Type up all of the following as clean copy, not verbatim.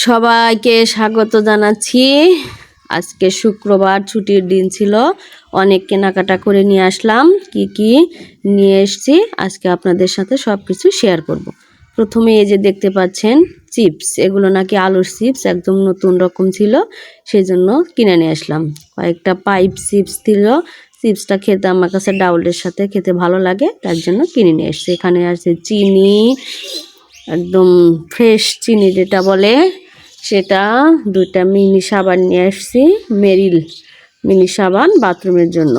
সবাইকে স্বাগত জানাচ্ছি। আজকে শুক্রবার, ছুটির দিন ছিল। অনেক কেনাকাটা করে নিয়ে আসলাম। কি নিয়ে এসেছি আজকে আপনাদের সাথে সব কিছু শেয়ার করব। প্রথমে এই যে দেখতে পাচ্ছেন চিপস, এগুলো নাকি আলুর চিপস, একদম নতুন রকম ছিল, সেই জন্য কিনে নিয়ে আসলাম। কয়েকটা পাইপ চিপস ছিল। চিপসটা খেতে আমার কাছে ডাউলের সাথে খেতে ভালো লাগে, তার জন্য কিনে নিয়ে এসেছি। এখানে আছে চিনি, একদম ফ্রেশ চিনি যেটা বলে সেটা। দুইটা মিনি সাবান নিয়ে আসছি, মেরিল মিনি সাবান বাথরুমের জন্য।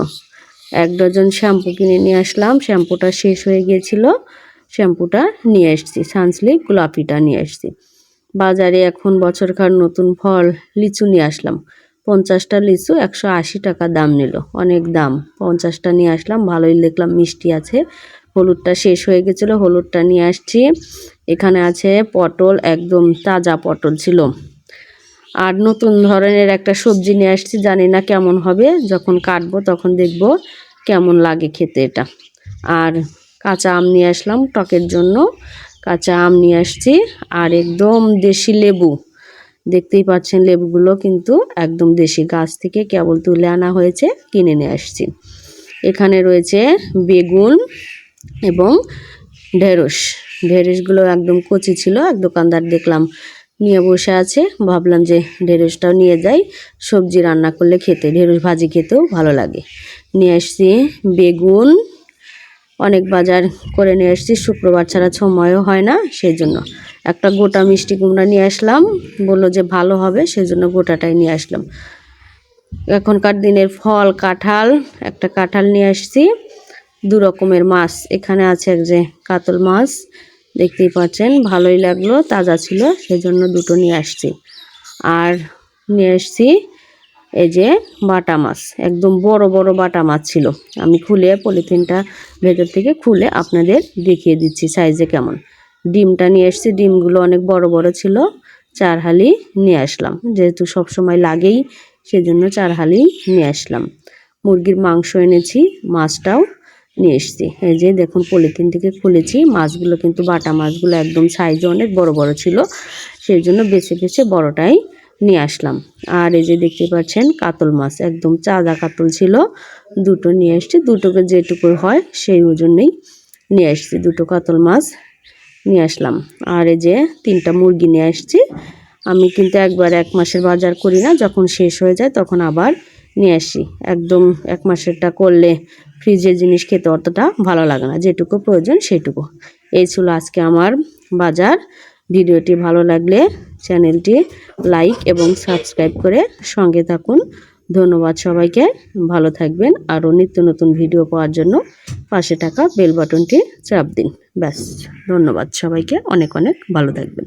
1 ডজন শ্যাম্পু কিনে নিয়ে আসলাম। শ্যাম্পুটা শেষ হয়ে গিয়েছিল, শ্যাম্পুটা নিয়ে আসছি। সানসিল্ক গোলাপিটা নিয়ে আসছি। বাজারে এখন বছরকার নতুন ফল লিচু নিয়ে আসলাম। 50টা লিচু 180 টাকা দাম নিল, অনেক দাম। 50টা নিয়ে আসলাম, ভালোই দেখলাম মিষ্টি আছে। হলুদটা শেষ হয়ে গেছিলো, হলুদটা নিয়ে আসছি। এখানে আছে পটল, একদম তাজা পটল ছিল। আর নতুন ধরনের একটা সবজি নিয়ে আসছি, জানি না কেমন হবে, যখন কাটবো তখন দেখব কেমন লাগে খেতে এটা। আর কাঁচা আম নিয়ে আসলাম টকের জন্য, কাঁচা আম নিয়ে আসছি। আর একদম দেশি লেবু, দেখতেই পাচ্ছেন লেবুগুলো কিন্তু একদম দেশি, গাছ থেকে কেবল তুলে আনা হয়েছে, কিনে নিয়ে আসছি। এখানে রয়েছে বেগুন এবং ঢেঁড়সগুলো একদম কচি ছিল। এক দোকানদার দেখলাম নিয়ে বসে আছে, ভাবলাম যে ঢেঁড়সটাও নিয়ে যাই, সবজি রান্না করলে খেতে, ঢেঁড়স ভাজি খেতেও ভালো লাগে। নিয়ে আসছি বেগুন, অনেক বাজার করে নিয়ে আসছি, শুক্রবার ছাড়া সময়ও হয় না, সেই জন্য। একটা গোটা মিষ্টি কুমড়া নিয়ে আসলাম, বললো যে ভালো হবে, সেই জন্য গোটাটাই নিয়ে আসলাম। এখনকার দিনের ফল কাঁঠাল, একটা কাঁঠাল নিয়ে আসছি। 2 রকমের মাছ, এখানে আছে এক যে কাতল মাছ, দেখতেই পাচ্ছেন, ভালোই লাগলো, তাজা ছিল, সেজন্য 2টো নিয়ে আসছি। আর নিয়ে আসছি এই যে বাটা মাছ, একদম বড় বড় বাটা মাছ ছিল। আমি খুলে পলিথিনটা ভেতর থেকে খুলে আপনাদের দেখিয়ে দিচ্ছি সাইজে কেমন। ডিমটা নিয়ে আসছি, ডিমগুলো অনেক বড় বড় ছিল, 4 হালি নিয়ে আসলাম, যেহেতু সব সময় লাগেই, সেজন্য 4 হালি নিয়ে আসলাম। মুরগির মাংস এনেছি, মাছটাও নিয়ে এসছি। এই যে দেখুন পলিথিন থেকে খুলেছি, মাছগুলো কিন্তু বাটা মাছগুলো একদম সাইজে অনেক বড় বড় ছিল, সেই জন্য বেছে বেছে বড়টাই নিয়ে আসলাম। আর এই যে দেখতে পাচ্ছেন কাতল মাছ, একদম চাঁদা কাতল ছিল, 2টো নিয়ে এসছি। 2টোকে যেটুকু হয় সেই ওজনেই নিয়ে আসছি, 2টো কাতল মাছ নিয়ে আসলাম। আর এই যে 3টা মুরগি নিয়ে আসছি। আমি কিন্তু একবার 1 মাসের বাজার করি না, যখন শেষ হয়ে যায় তখন আবার নিয়ে আসি। একদম 1 মাসেরটা করলে ফ্রিজের জিনিস খেতে অতটা ভালো লাগে না, যেটুকু প্রয়োজন সেটুকু। এই ছিল আজকে আমার বাজার। ভিডিওটি ভালো লাগলে চ্যানেলটি লাইক এবং সাবস্ক্রাইব করে সঙ্গে থাকুন। ধন্যবাদ সবাইকে, ভালো থাকবেন। আরও নিত্য নতুন ভিডিও পাওয়ার জন্য পাশে থাকা বেল বাটনটি চাপ দিন। ব্যাস, ধন্যবাদ সবাইকে, অনেক অনেক ভালো থাকবেন।